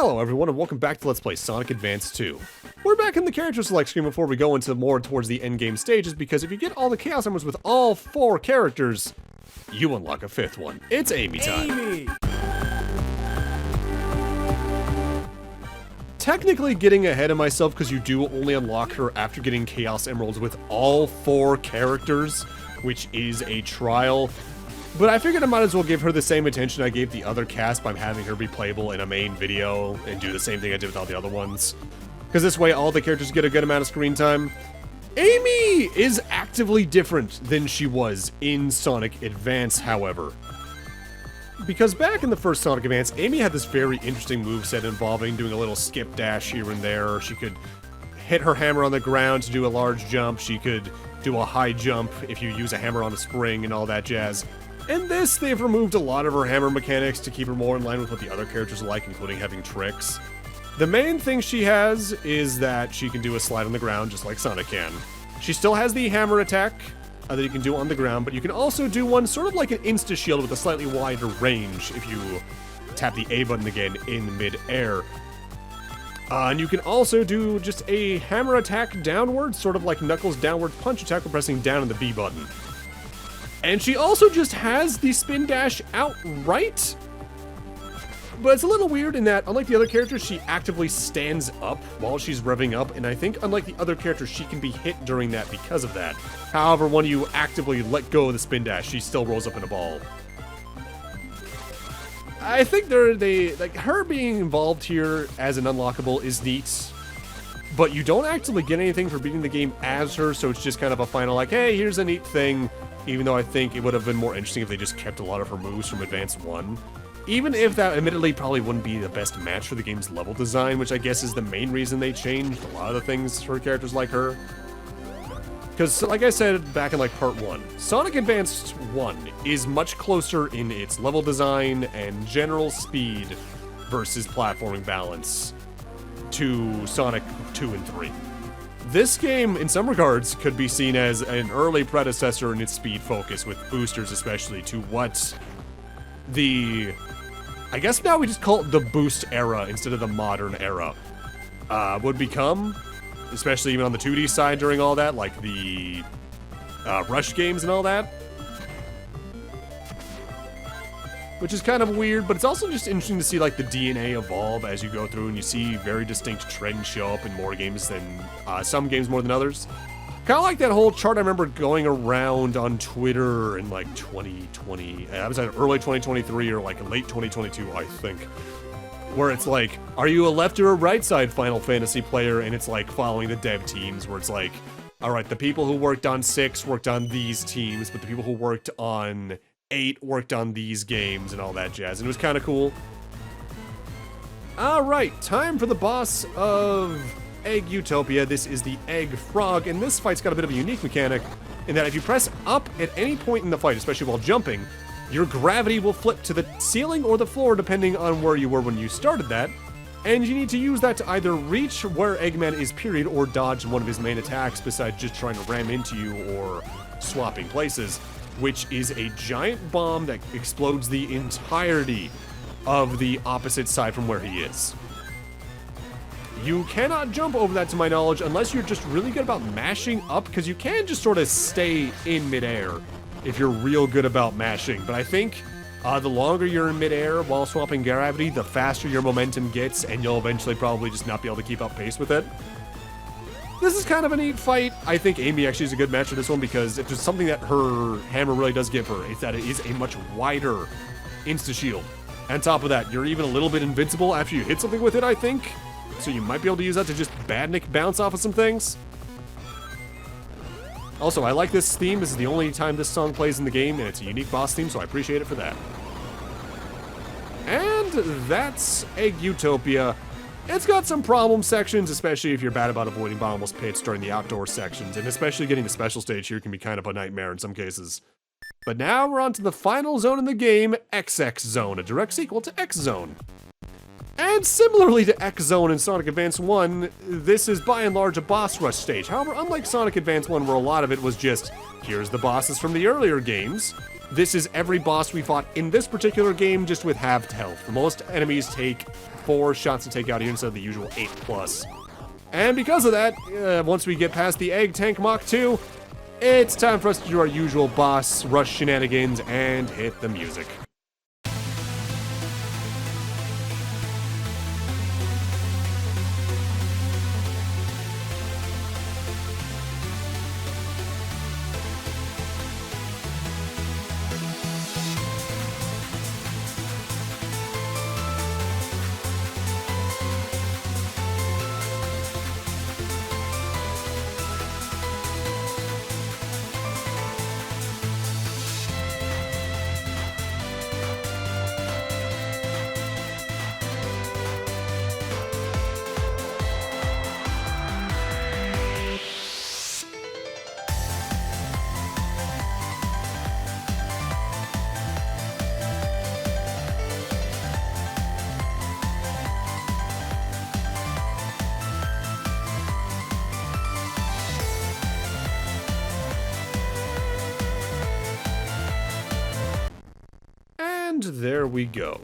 Hello everyone and welcome back to Let's Play Sonic Advance 2. We're back in the character select screen before we go into more towards the endgame stages, because if you get all the Chaos Emeralds with all 4 characters, you unlock a 5th one. It's Amy time. Amy! Technically getting ahead of myself because you do only unlock her after getting Chaos Emeralds with all 4 characters, which is a trial. But I figured I might as well give her the same attention I gave the other cast by having her be playable in a main video and do the same thing I did with all the other ones. Because this way all the characters get a good amount of screen time. Amy is actively different than she was in Sonic Advance, however. Because back in the first Sonic Advance, Amy had this very interesting moveset involving doing a little skip dash here and there. She could hit her hammer on the ground to do a large jump. She could do a high jump if you use a hammer on a spring and all that jazz. In this, they've removed a lot of her hammer mechanics to keep her more in line with what the other characters are like, including having tricks. The main thing she has is that she can do a slide on the ground just like Sonic can. She still has the hammer attack that you can do on the ground, but you can also do one sort of like an insta-shield with a slightly wider range if you tap the A button again in mid-air. And you can also do just a hammer attack downward, sort of like Knuckles' downward punch attack with pressing down on the B button. And she also just has the spin dash outright. But it's a little weird in that, unlike the other characters, she actively stands up while she's revving up, and I think unlike the other characters, she can be hit during that because of that. However, when you actively let go of the spin dash, she still rolls up in a ball. I think like her being involved here as an unlockable is neat, but you don't actually get anything for beating the game as her, so it's just kind of a final like, hey, here's a neat thing, even though I think it would have been more interesting if they just kept a lot of her moves from Advance 1. Even if that admittedly probably wouldn't be the best match for the game's level design, which I guess is the main reason they changed a lot of the things for characters like her. Because, like I said back in like part 1, Sonic Advance 1 is much closer in its level design and general speed versus platforming balance to Sonic 2 and 3. This game, in some regards, could be seen as an early predecessor in its speed focus, with boosters especially, to what the... I guess now we just call it the boost era instead of the modern era, would become, especially even on the 2D side during all that, like the Rush games and all that. Which is kind of weird, but it's also just interesting to see like the DNA evolve as you go through, and you see very distinct trends show up in more games than, some games more than others. Kind of like that whole chart I remember going around on Twitter in like 2020, I was at early 2023 or like late 2022, I think. Where it's like, are you a left or a right side Final Fantasy player? And it's like following the dev teams where it's like, all right, the people who worked on 6 worked on these teams, but the people who worked on 8 worked on these games and all that jazz. And it was kind of cool. All right, time for the boss of Egg Utopia. This is the Egg Frog, and this fight's got a bit of a unique mechanic in that if you press up at any point in the fight, especially while jumping, your gravity will flip to the ceiling or the floor depending on where you were when you started that, and you need to use that to either reach where Eggman is period or dodge one of his main attacks besides just trying to ram into you or swapping places, which is a giant bomb that explodes the entirety of the opposite side from where he is. You cannot jump over that, to my knowledge, unless you're just really good about mashing up, because you can just sort of stay in midair if you're real good about mashing. But I think the longer you're in midair while swapping gravity, the faster your momentum gets, and you'll eventually probably just not be able to keep up pace with it. This is kind of a neat fight. I think Amy actually is a good match for this one, because if there's something that her hammer really does give her, it's that it is a much wider insta-shield. On top of that, you're even a little bit invincible after you hit something with it, I think. So you might be able to use that to just badnik bounce off of some things. Also, I like this theme. This is the only time this song plays in the game, and it's a unique boss theme, so I appreciate it for that. And that's Egg Utopia. It's got some problem sections, especially if you're bad about avoiding bottomless pits during the outdoor sections, and especially getting the special stage here can be kind of a nightmare in some cases. But now we're on to the final zone in the game, XX Zone, a direct sequel to X Zone. And similarly to X Zone in Sonic Advance 1, this is by and large a boss rush stage. However, unlike Sonic Advance 1 where a lot of it was just, here's the bosses from the earlier games, This is every boss we fought in this particular game, just with halved health. Most enemies take 4 shots to take out here instead of the usual 8+. And because of that, once we get past the Egg Tank Mach 2, it's time for us to do our usual boss rush shenanigans and hit the music. And there we go.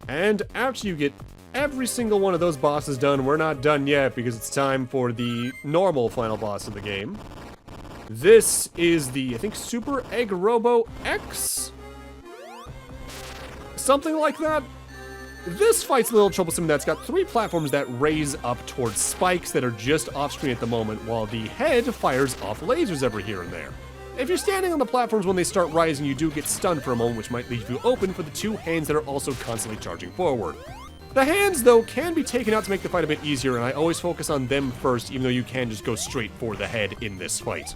And after you get every single one of those bosses done, we're not done yet because it's time for the normal final boss of the game. This is the, I think, Super Egg Robo X? Something like that. This fight's a little troublesome. That's got 3 platforms that raise up towards spikes that are just off screen at the moment, while the head fires off lasers every here and there. If you're standing on the platforms when they start rising, you do get stunned for a moment, which might leave you open for the 2 hands that are also constantly charging forward. The hands, though, can be taken out to make the fight a bit easier, and I always focus on them first, even though you can just go straight for the head in this fight.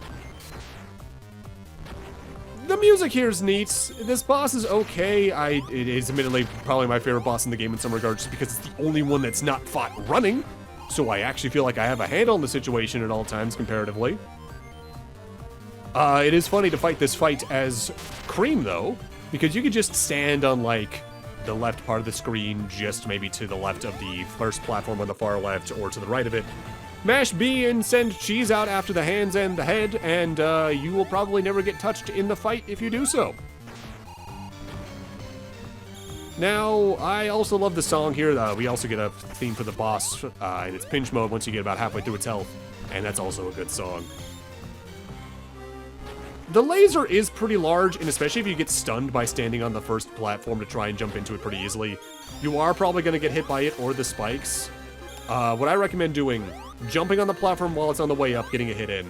The music here is neat. This boss is okay. It is admittedly probably my favorite boss in the game in some regards, just because it's the only one that's not fought running, so I actually feel like I have a handle on the situation at all times, comparatively. It is funny to fight this fight as Cream, though, because you could just stand on, like, the left part of the screen, just maybe to the left of the first platform on the far left, or to the right of it. Mash B and send cheese out after the hands and the head, and you will probably never get touched in the fight if you do so. Now, I also love the song here. We also get a theme for the boss in its pinch mode once you get about halfway through its health, and that's also a good song. The laser is pretty large, and especially if you get stunned by standing on the first platform to try and jump into it pretty easily, you are probably going to get hit by it or the spikes. What I recommend doing, jumping on the platform while it's on the way up, getting a hit in.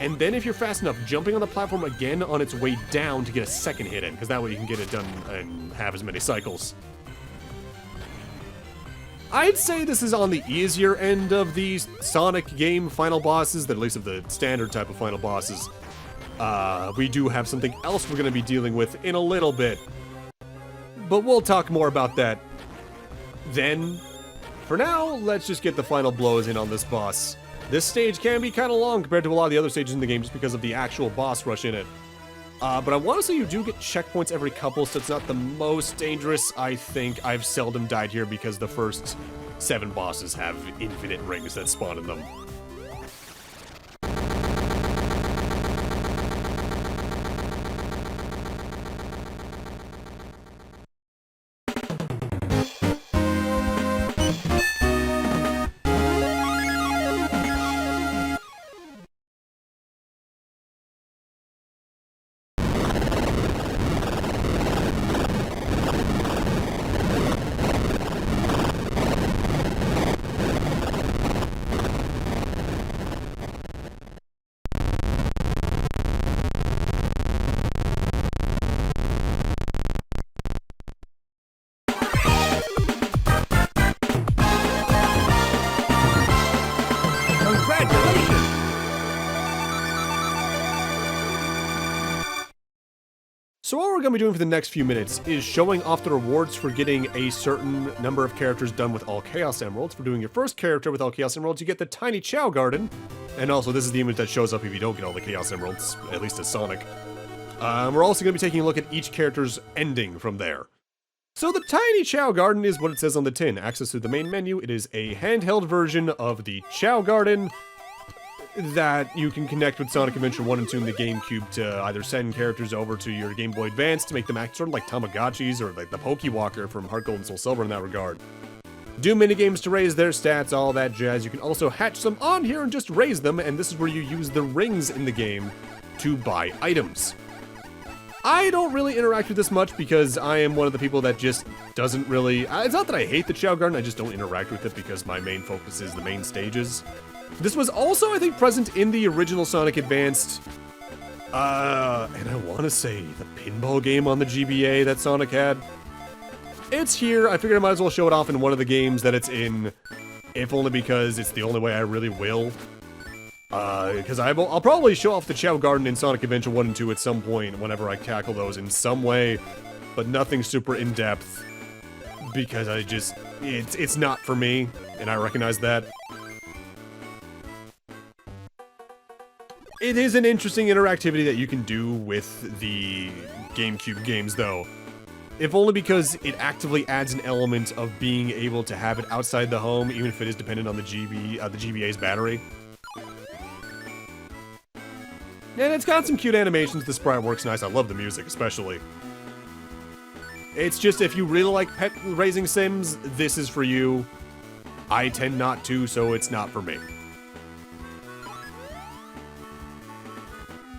And then if you're fast enough, jumping on the platform again on its way down to get a second hit in, because that way you can get it done and have as many cycles. I'd say this is on the easier end of the Sonic game final bosses, at least of the standard type of final bosses. We do have something else we're going to be dealing with in a little bit, but we'll talk more about that then. For now, let's just get the final blows in on this boss. This stage can be kind of long compared to a lot of the other stages in the game just because of the actual boss rush in it. But I want to say you do get checkpoints every couple, so it's not the most dangerous. I think I've seldom died here because the first 7 bosses have infinite rings that spawn in them. So what we're going to be doing for the next few minutes is showing off the rewards for getting a certain number of characters done with all Chaos Emeralds. For doing your first character with all Chaos Emeralds, you get the Tiny Chow Garden. And also, this is the image that shows up if you don't get all the Chaos Emeralds, at least as Sonic. We're also going to be taking a look at each character's ending from there. So the Tiny Chow Garden is what it says on the tin. Access to the main menu. It is a handheld version of the Chow Garden. that you can connect with Sonic Adventure 1 and 2 in the GameCube to either send characters over to your Game Boy Advance to make them act sort of like Tamagotchis or like the Pokewalker from Heart Gold and Soul Silver in that regard. Do minigames to raise their stats, all that jazz. You can also hatch some on here and just raise them, and this is where you use the rings in the game to buy items. I don't really interact with this much because I am one of the people that just doesn't really... It's not that I hate the Chao Garden, I just don't interact with it because my main focus is the main stages. This was also, I think, present in the original Sonic Advanced, and I want to say the pinball game on the GBA that Sonic had. It's here. I figured I might as well show it off in one of the games that it's in, if only because it's the only way I really will. Because I'll probably show off the Chao Garden in Sonic Adventure 1 and 2 at some point whenever I tackle those in some way, but nothing super in-depth, because I just... It's not for me, and I recognize that. It is an interesting interactivity that you can do with the GameCube games, though. If only because it actively adds an element of being able to have it outside the home, even if it is dependent on the GBA's battery. And it's got some cute animations, the sprite works nice, I love the music especially. It's just, if you really like pet raising sims, this is for you. I tend not to, so it's not for me.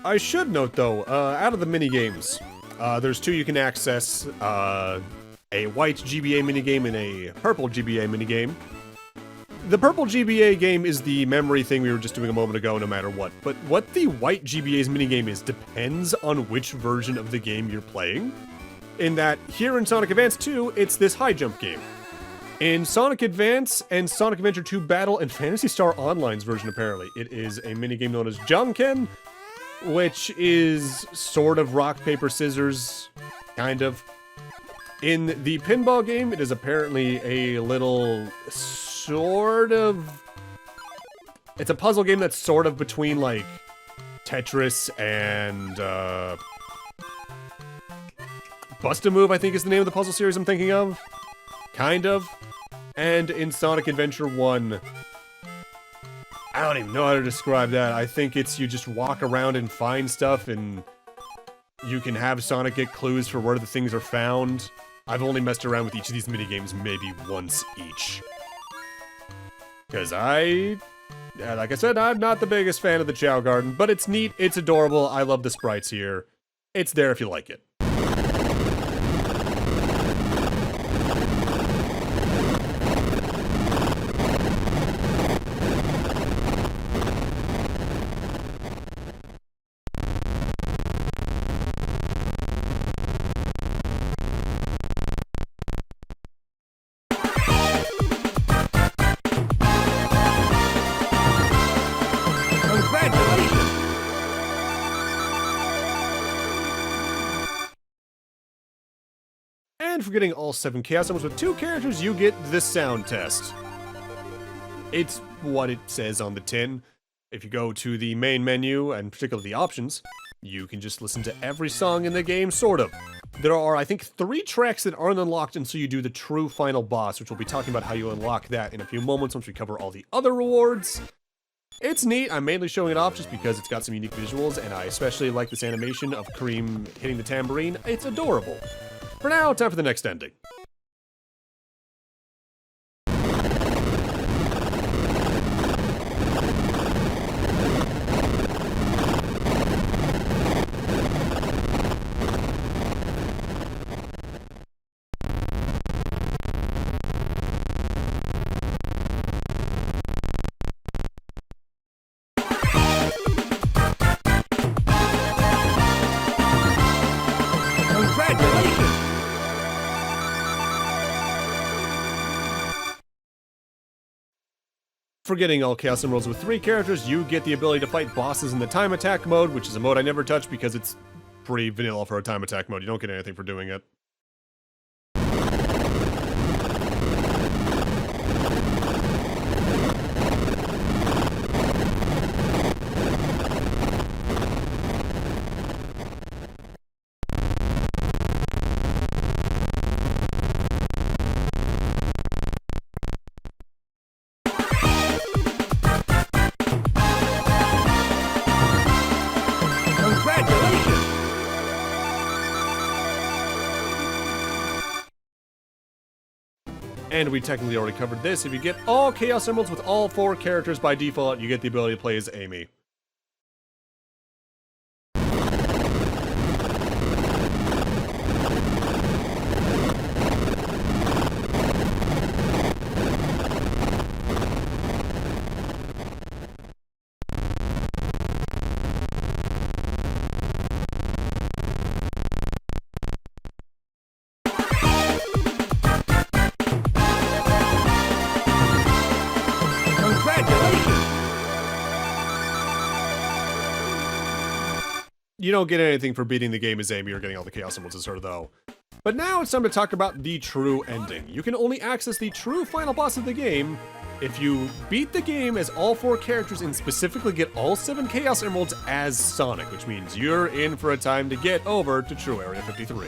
I should note, though, out of the minigames, there's two you can access, a white GBA minigame and a purple GBA minigame. The purple GBA game is the memory thing we were just doing a moment ago, no matter what, but what the white GBA's minigame is depends on which version of the game you're playing. In that, here in Sonic Advance 2, it's this high jump game. In Sonic Advance and Sonic Adventure 2 Battle and Phantasy Star Online's version, apparently, it is a minigame known as Junken, which is sort of rock, paper, scissors, kind of. In the pinball game, it is apparently a little sort of... It's a puzzle game that's sort of between, like, Tetris and, Bust-A-Move, I think is the name of the puzzle series I'm thinking of. Kind of. And in Sonic Adventure 1... I don't even know how to describe that. I think it's you just walk around and find stuff, and you can have Sonic get clues for where the things are found. I've only messed around with each of these minigames maybe once each. Because like I said, I'm not the biggest fan of the Chao Garden, but it's neat, it's adorable, I love the sprites here. It's there if you like it. And for getting all 7 Chaos Emeralds with 2 characters, you get the sound test. It's what it says on the tin. If you go to the main menu, and particularly the options, you can just listen to every song in the game, sort of. There are, I think, 3 tracks that aren't unlocked until you do the true final boss, which we'll be talking about how you unlock that in a few moments once we cover all the other rewards. It's neat. I'm mainly showing it off just because it's got some unique visuals, and I especially like this animation of Cream hitting the tambourine. It's adorable. For now, time for the next ending. For getting all Chaos Emeralds with 3 characters, you get the ability to fight bosses in the time attack mode, which is a mode I never touch because it's pretty vanilla for a time attack mode. You don't get anything for doing it. And we technically already covered this. If you get all Chaos Emeralds with all 4 characters by default, you get the ability to play as Amy. You don't get anything for beating the game as Amy or getting all the Chaos Emeralds as her, though. But now it's time to talk about the true ending. You can only access the true final boss of the game if you beat the game as all 4 characters and specifically get all 7 Chaos Emeralds as Sonic, which means you're in for a time to get over to True Area 53.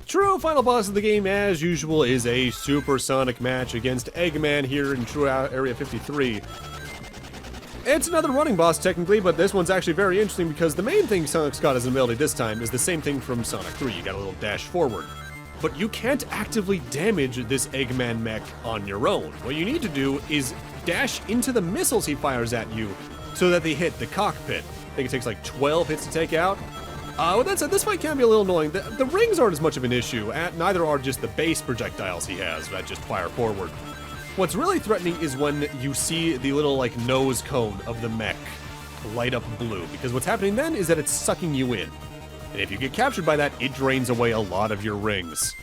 True final boss of the game, as usual, is a supersonic match against Eggman here in True Area 53. It's another running boss, technically, but this one's actually very interesting because the main thing Sonic's got as an ability this time is the same thing from Sonic 3. You got a little dash forward. But you can't actively damage this Eggman mech on your own. What you need to do is dash into the missiles he fires at you so that they hit the cockpit. I think it takes like 12 hits to take out. With that said, this fight can be a little annoying. The rings aren't as much of an issue, neither are just the base projectiles he has that just fire forward. What's really threatening is when you see the little, like, nose cone of the mech light up blue, because what's happening then is that it's sucking you in. And if you get captured by that, it drains away a lot of your rings.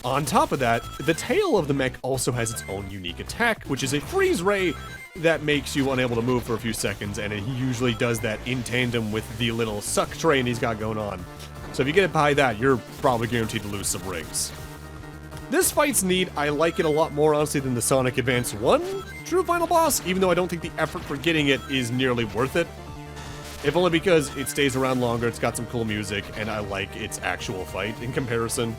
On top of that, the tail of the mech also has its own unique attack, which is a freeze ray that makes you unable to move for a few seconds, and he usually does that in tandem with the little suck train he's got going on. So if you get it by that, you're probably guaranteed to lose some rings. This fight's neat. I like it a lot more, honestly, than the Sonic Advance 1 True Final Boss, even though I don't think the effort for getting it is nearly worth it. If only because it stays around longer, it's got some cool music, and I like its actual fight in comparison.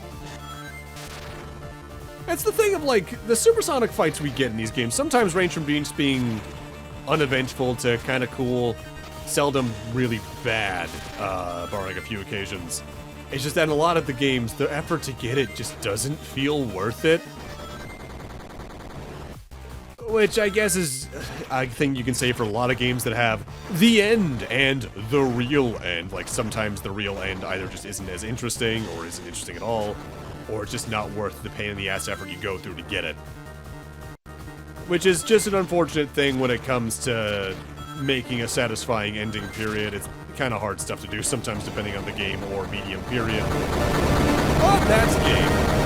That's the thing of, like, the supersonic fights we get in these games sometimes range from being uneventful to kind of cool, seldom really bad, barring a few occasions. It's just that in a lot of the games, the effort to get it just doesn't feel worth it. Which I guess is a thing you can say for a lot of games that have the end and the real end. Like, sometimes the real end either just isn't as interesting or isn't interesting at all, or it's just not worth the pain in the ass effort you go through to get it. Which is just an unfortunate thing when it comes to making a satisfying ending, period. It's kind of hard stuff to do sometimes depending on the game or medium, period. But that's game.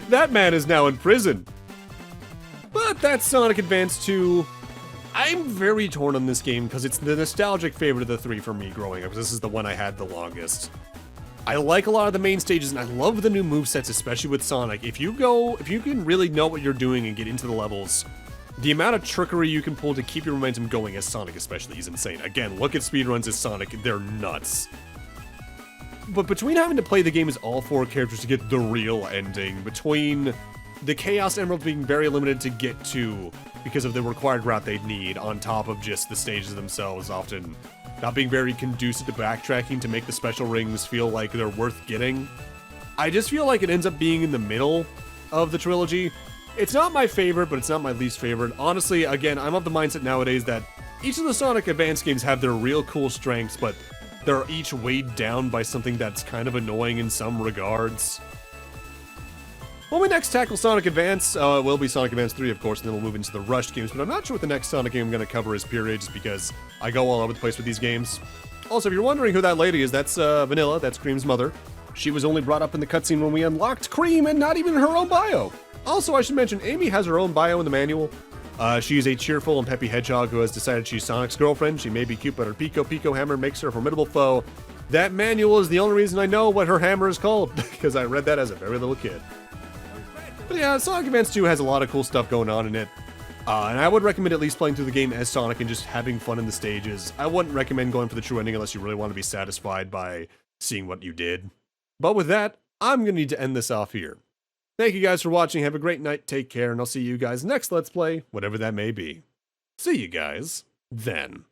That man is now in prison. But that's Sonic Advance 2. I'm very torn on this game because it's the nostalgic favorite of the 3 for me growing up. This is the one I had the longest. I like a lot of the main stages, and I love the new movesets, especially with Sonic. If you can really know what you're doing and get into the levels, the amount of trickery you can pull to keep your momentum going as Sonic especially is insane. Again, look at speedruns as Sonic, they're nuts. But between having to play the game as all 4 characters to get the real ending, between the Chaos Emeralds being very limited to get to because of the required route they'd need, on top of just the stages themselves often not being very conducive to backtracking to make the special rings feel like they're worth getting, I just feel like it ends up being in the middle of the trilogy. It's not my favorite, but it's not my least favorite. Honestly, again, I'm of the mindset nowadays that each of the Sonic Advance games have their real cool strengths, but they're each weighed down by something that's kind of annoying in some regards. When we next tackle Sonic Advance, it will be Sonic Advance 3, of course, and then we'll move into the Rush games, but I'm not sure what the next Sonic game I'm going to cover is, period, just because I go all over the place with these games. Also, if you're wondering who that lady is, that's Vanilla, that's Cream's mother. She was only brought up in the cutscene when we unlocked Cream, and not even her own bio. Also, I should mention, Amy has her own bio in the manual. She is a cheerful and peppy hedgehog who has decided she's Sonic's girlfriend. She may be cute, but her Pico hammer makes her a formidable foe. That manual is the only reason I know what her hammer is called, because I read that as a very little kid. But yeah, Sonic Advance 2 has a lot of cool stuff going on in it, and I would recommend at least playing through the game as Sonic and just having fun in the stages. I wouldn't recommend going for the true ending unless you really want to be satisfied by seeing what you did. But with that, I'm going to need to end this off here. Thank you guys for watching, have a great night, take care, and I'll see you guys next Let's Play, whatever that may be. See you guys then.